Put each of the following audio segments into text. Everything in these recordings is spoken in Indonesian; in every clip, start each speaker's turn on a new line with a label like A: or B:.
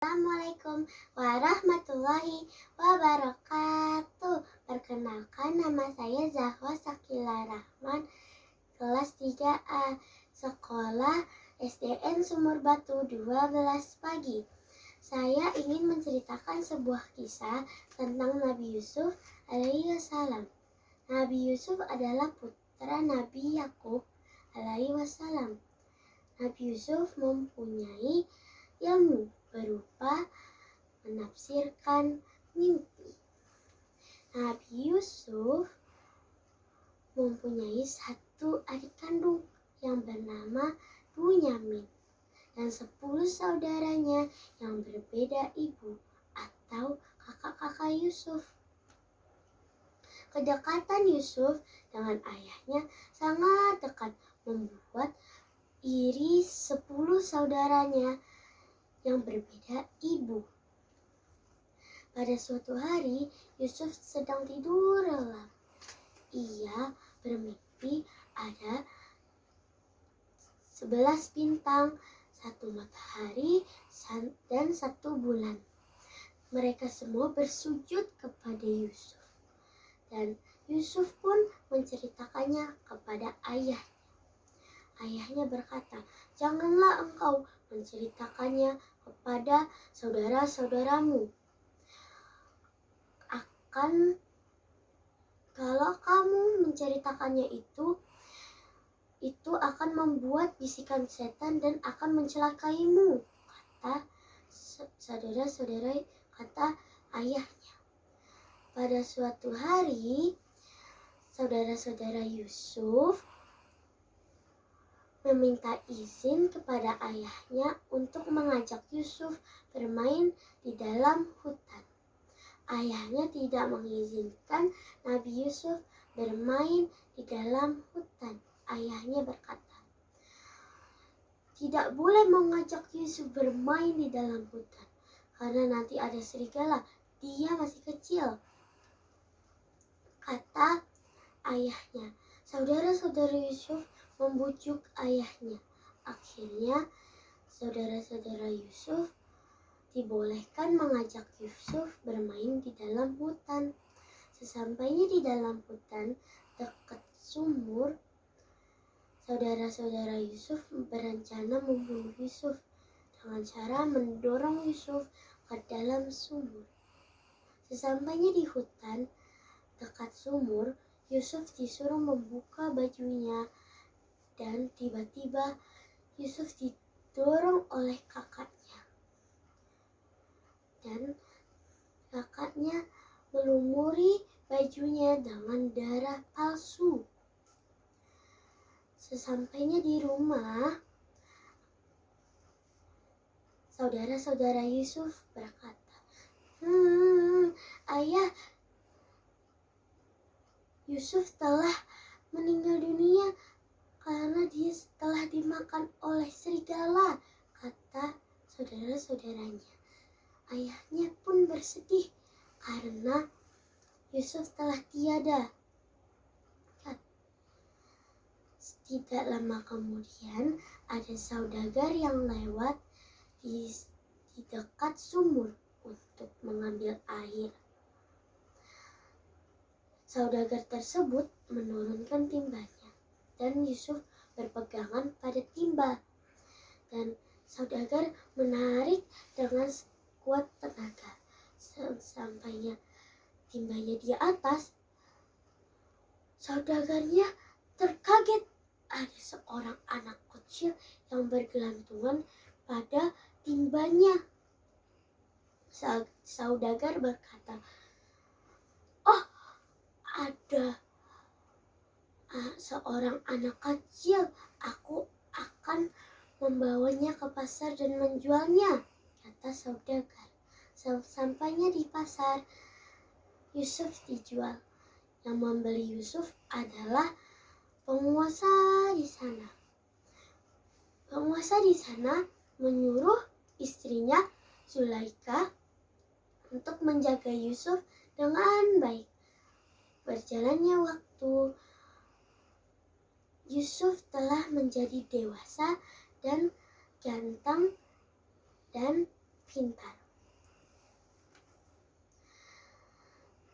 A: Assalamualaikum warahmatullahi wabarakatuh. Perkenalkan, nama saya Zahwa Sakila Rahman, kelas 3A, sekolah SDN Sumur Batu 12 pagi. Saya ingin menceritakan sebuah kisah tentang Nabi Yusuf alaihi wassalam. Nabi Yusuf adalah putra Nabi Yakub alaihi wassalam. Nabi Yusuf mempunyai ilmu berupa menafsirkan mimpi. Nabi Yusuf mempunyai satu adik kandung yang bernama Bunyamin dan 10 saudaranya yang berbeda ibu atau kakak-kakak Yusuf. Kedekatan Yusuf dengan ayahnya sangat dekat membuat iri 10 saudaranya yang berbeda ibu. Pada suatu hari, Yusuf sedang tidur lelap. Ia bermimpi ada 11 bintang, 1 matahari, dan 1 bulan. Mereka semua bersujud kepada Yusuf. Dan Yusuf pun menceritakannya kepada ayah. Ayahnya berkata, "Janganlah engkau menceritakannya kepada saudara-saudaramu. Kalau kamu menceritakannya itu akan membuat bisikan setan dan akan mencelakaimu," kata kata ayahnya. Pada suatu hari, saudara-saudara Yusuf meminta izin kepada ayahnya untuk mengajak Yusuf bermain di dalam hutan. Ayahnya tidak mengizinkan Nabi Yusuf bermain di dalam hutan. Ayahnya berkata, "Tidak boleh mengajak Yusuf bermain di dalam hutan, karena nanti ada serigala, dia masih kecil," kata ayahnya. Saudara-saudara Yusuf membujuk ayahnya. Akhirnya, saudara-saudara Yusuf dibolehkan mengajak Yusuf bermain di dalam hutan. Sesampainya di dalam hutan dekat sumur, saudara-saudara Yusuf berencana membunuh Yusuf dengan cara mendorong Yusuf ke dalam sumur. Sesampainya di hutan dekat sumur, Yusuf disuruh membuka bajunya. Dan tiba-tiba Yusuf didorong oleh kakaknya. Dan kakaknya melumuri bajunya dengan darah palsu. Sesampainya di rumah, saudara-saudara Yusuf berkata, "Ayah, Yusuf telah meninggal dunia karena dia telah dimakan oleh serigala," kata saudara-saudaranya. Ayahnya pun bersedih karena Yusuf telah tiada. Tidak lama kemudian, ada saudagar yang lewat di dekat sumur untuk mengambil air. Saudagar tersebut menurunkan timbanya, dan Yusuf berpegangan pada timba. Dan saudagar menarik dengan kuat tenaga. Sampainya timbanya di atas, saudagarnya terkaget. Ada seorang anak kecil yang bergelantungan pada timbanya. Saudagar berkata, "Oh, ada seorang anak kecil. Aku akan membawanya ke pasar dan menjualnya," kata saudagar. Sampainya di pasar, Yusuf dijual. Yang membeli Yusuf adalah penguasa di sana. Penguasa di sana menyuruh istrinya Zulaikha untuk menjaga Yusuf dengan baik. Berjalannya waktu, Yusuf telah menjadi dewasa dan ganteng dan pintar.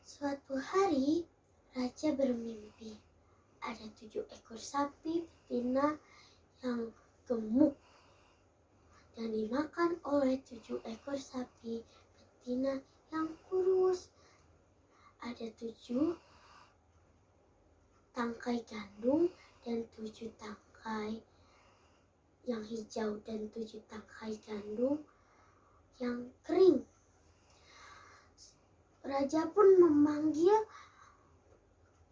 A: Suatu hari, raja bermimpi. Ada 7 ekor sapi betina yang gemuk dan dimakan oleh 7 ekor sapi betina yang kurus. Ada 7 tangkai gandum dan 7 tangkai yang hijau dan 7 tangkai gandum yang kering. Raja pun memanggil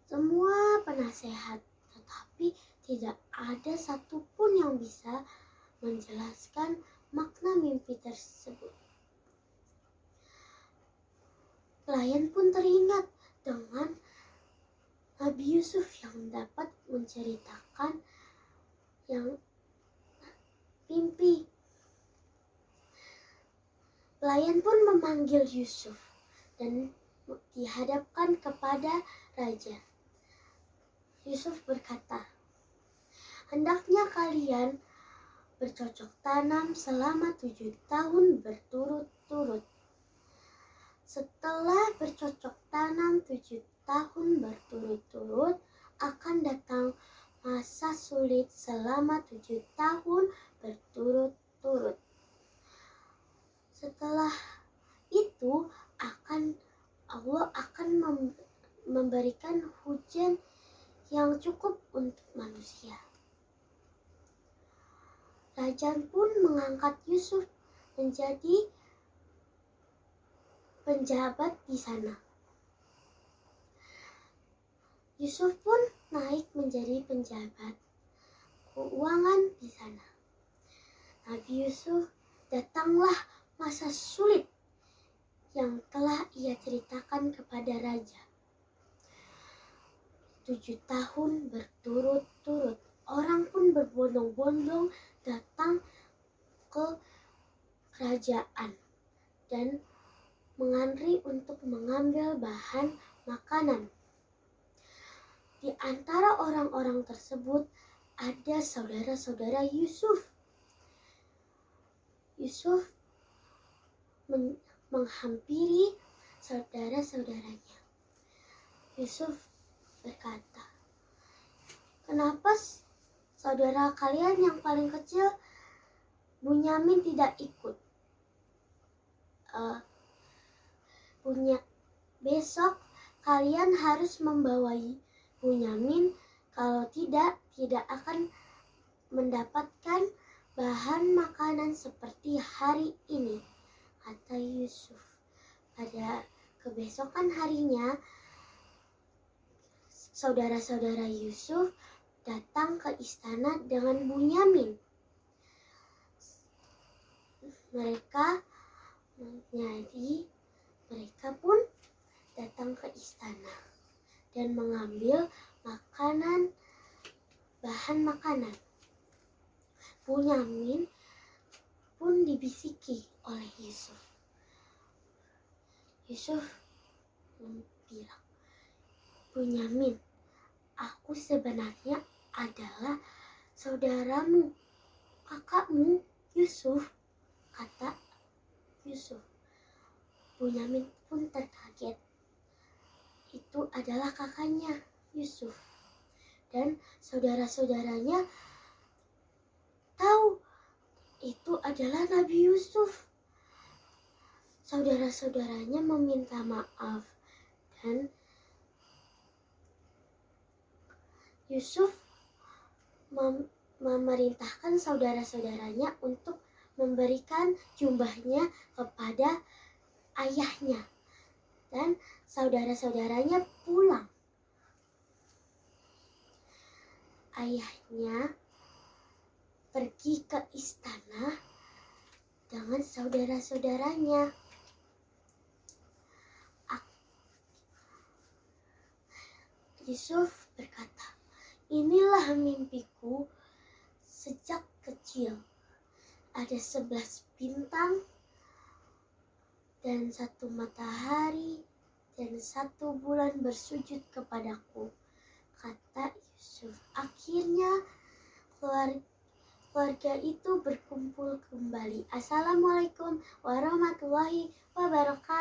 A: semua penasehat, tetapi tidak ada satupun yang bisa menjelaskan makna mimpi tersebut. Pelayan pun teringat dengan Nabi Yusuf yang dapat menceritakan yang mimpi. Pelayan pun memanggil Yusuf dan dihadapkan kepada raja. Yusuf berkata, "Hendaknya kalian bercocok tanam selama 7 tahun berturut-turut. Setelah bercocok tanam 7 tahun berturut-turut, akan datang masa sulit selama 7 tahun berturut-turut. Setelah itu Allah akan memberikan hujan yang cukup untuk manusia." Raja pun mengangkat Yusuf menjadi penjabat di sana. Yusuf pun naik menjadi penjabat keuangan di sana. Nabi Yusuf, datanglah masa sulit yang telah ia ceritakan kepada raja. 7 tahun berturut-turut, orang pun berbondong-bondong datang ke kerajaan dan mengantri untuk mengambil bahan makanan. Di antara orang-orang tersebut ada saudara-saudara Yusuf. Yusuf menghampiri saudara-saudaranya. Yusuf berkata, "Kenapa saudara kalian yang paling kecil, Bunyamin, tidak ikut? Besok kalian harus membawai Bunyamin, kalau tidak akan mendapatkan bahan makanan seperti hari ini," kata Yusuf. Pada kebesokan harinya, saudara-saudara Yusuf datang ke istana dengan Bunyamin. Mereka pun datang ke istana dan mengambil bahan makanan. Bunyamin pun dibisiki oleh Yusuf. Yusuf bilang, "Bunyamin, aku sebenarnya adalah saudaramu, kakakmu Yusuf," kata Yusuf. Bunyamin pun terkaget. Itu adalah kakaknya Yusuf. Dan saudara-saudaranya tahu itu adalah Nabi Yusuf. Saudara-saudaranya meminta maaf dan Yusuf memerintahkan saudara-saudaranya untuk memberikan jubahnya kepada ayahnya, dan saudara-saudaranya pulang. Ayahnya pergi ke istana dengan saudara-saudaranya. Yusuf berkata, "Inilah mimpiku sejak kecil. Ada 11 bintang dan 1 matahari dan 1 bulan bersujud kepadaku," kata Yusuf. Akhirnya keluarga itu berkumpul kembali. Assalamualaikum warahmatullahi wabarakatuh.